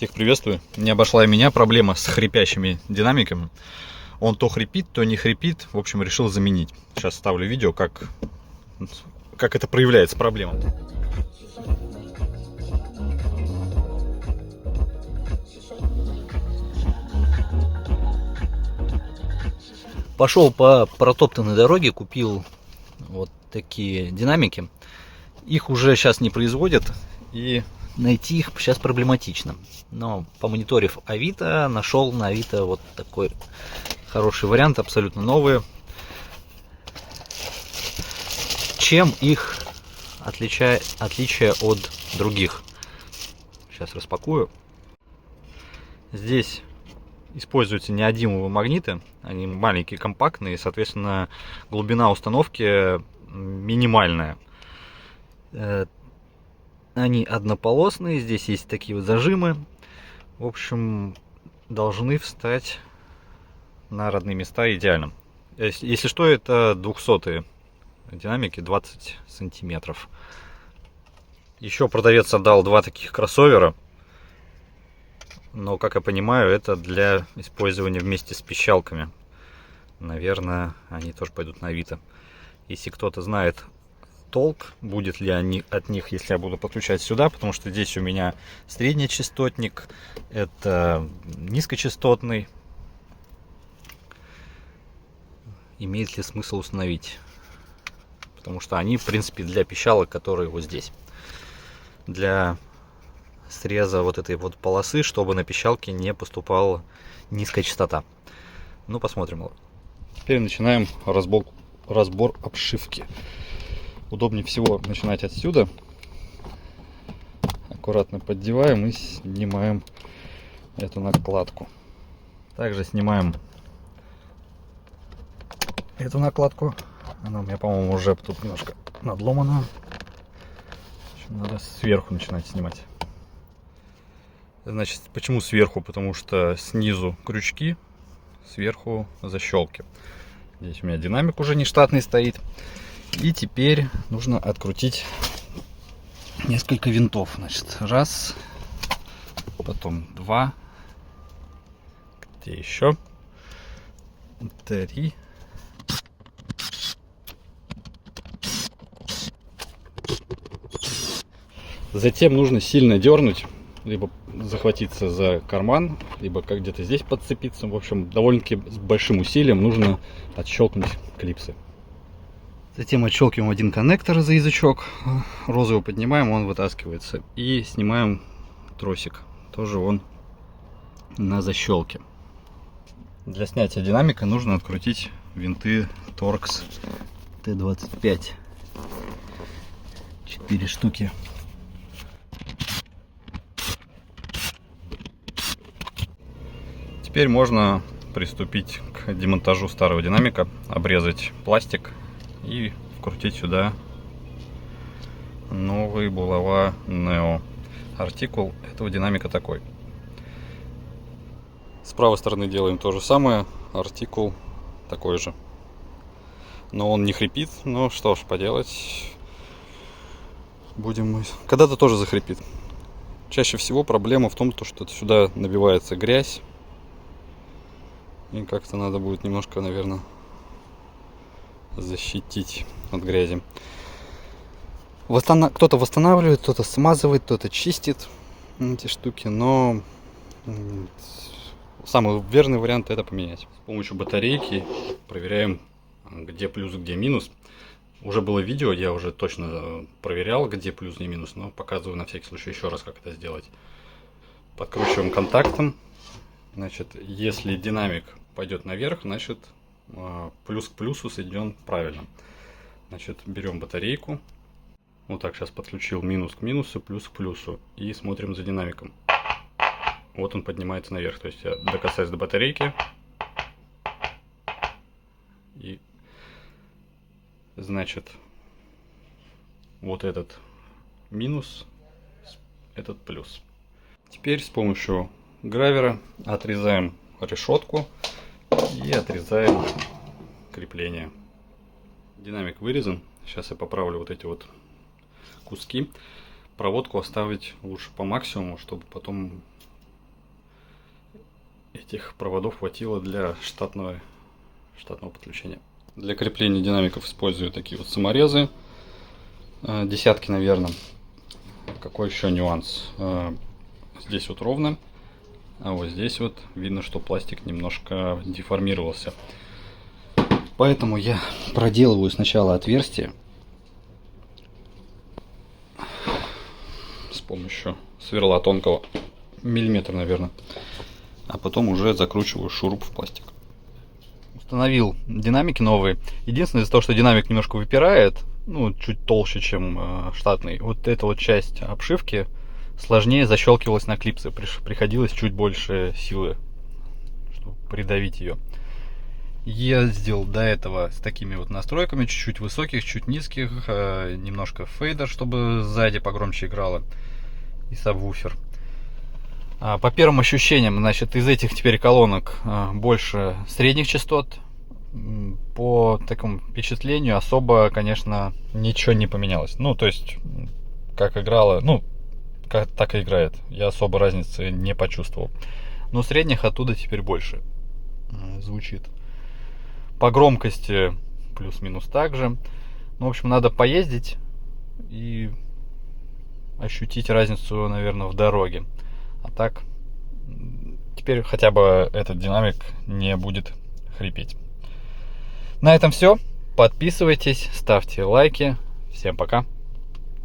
Всех приветствую. Не обошла и меня проблема с хрипящими динамиками. Он то хрипит, то не хрипит. В общем, решил заменить. Сейчас ставлю видео, как это проявляется проблема. Пошел по протоптанной дороге, купил вот такие динамики. Их уже сейчас не производят, и найти их сейчас проблематично. Но помониторив Авито, нашел на Авито вот такой хороший вариант, абсолютно новые. Чем их отличие от других? Сейчас распакую. Здесь используются неодимовые магниты, они маленькие, компактные, соответственно, глубина установки минимальная. Они однополосные, здесь есть такие вот зажимы. В общем, должны встать на родные места идеально. Если что, это 200-е динамики, 20 сантиметров. Еще продавец отдал два таких кроссовера. Но, как я понимаю, это для использования вместе с пищалками. Наверное, они тоже пойдут на Авито. Если кто-то знает толк, будет ли они от них, если я буду подключать сюда, потому что здесь у меня среднечастотник, это низкочастотный. Имеет ли смысл установить? Потому что они, в принципе, для пищалок, которые вот здесь. Для среза вот этой вот полосы, чтобы на пищалке не поступала низкая частота. Ну, посмотрим. Теперь начинаем разбор обшивки. Удобнее всего начинать отсюда. Аккуратно поддеваем и снимаем эту накладку. Также снимаем эту накладку. Она у меня, по-моему, уже тут немножко надломана. Надо сверху начинать снимать. Значит, почему сверху? Потому что снизу крючки, сверху защелки. Здесь у меня динамик уже не штатный стоит. И теперь нужно открутить несколько винтов. Значит, раз, потом два, где еще? Три. Затем нужно сильно дернуть, либо захватиться за карман, либо как где-то здесь подцепиться. В общем, довольно-таки с большим усилием нужно отщелкнуть клипсы. Затем отщелкиваем один коннектор за язычок, розовый поднимаем, он вытаскивается. И снимаем тросик, тоже он на защелке. Для снятия динамика нужно открутить винты Torx T25. 4 штуки. Теперь можно приступить к демонтажу старого динамика, обрезать пластик и вкрутить сюда новый булава Neo. Артикул этого динамика такой. С правой стороны делаем то же самое, артикул такой же. Но он не хрипит, но что ж поделать, будем мы. Когда-то тоже захрипит. Чаще всего проблема в том, что сюда набивается грязь. И как-то надо будет немножко, наверное, защитить от грязи. Кто-то восстанавливает, кто-то смазывает, кто-то чистит эти штуки, но самый верный вариант — это поменять. С помощью батарейки проверяем, где плюс, где минус. Уже было видео, я уже точно проверял, где плюс, где минус, но показываю на всякий случай еще раз, как это сделать. Подкручиваем контактом. Значит, если динамик пойдет наверх, значит плюс к плюсу соединен правильно. Значит, берем батарейку. Вот так, сейчас подключил минус к минусу, плюс к плюсу. И смотрим за динамиком. Вот он поднимается наверх. То есть я докасаюсь до батарейки. И значит, вот этот минус, этот плюс. Теперь с помощью гравера отрезаем решетку и отрезаем крепление. Динамик вырезан. Сейчас я поправлю вот эти вот куски. Проводку оставить лучше по максимуму, чтобы потом этих проводов хватило для штатного подключения. Для крепления динамиков использую такие вот саморезы. Десятки, наверное. Какой еще нюанс? Здесь вот ровно, а вот здесь вот видно, что пластик немножко деформировался. Поэтому я проделываю сначала отверстие с помощью сверла тонкого, миллиметр, наверное, а потом уже закручиваю шуруп в пластик. Установил динамики новые. Единственное, из-за того, что динамик немножко выпирает, ну, чуть толще, чем штатный, вот эта вот часть обшивки сложнее защелкивалась на клипсы. Приходилось чуть больше силы, чтобы придавить ее. Ездил до этого с такими вот настройками, чуть-чуть высоких, чуть низких, немножко фейдер, чтобы сзади погромче играло, и сабвуфер. По первым ощущениям, значит, из этих теперь колонок больше средних частот. По такому впечатлению особо, конечно, ничего не поменялось. Ну, то есть, как играло, ну, как так и играет. Я особо разницы не почувствовал. Но средних оттуда теперь больше звучит. По громкости плюс-минус так же. Ну, в общем, надо поездить и ощутить разницу, наверное, в дороге. А так, теперь хотя бы этот динамик не будет хрипеть. На этом все. Подписывайтесь, ставьте лайки. Всем пока.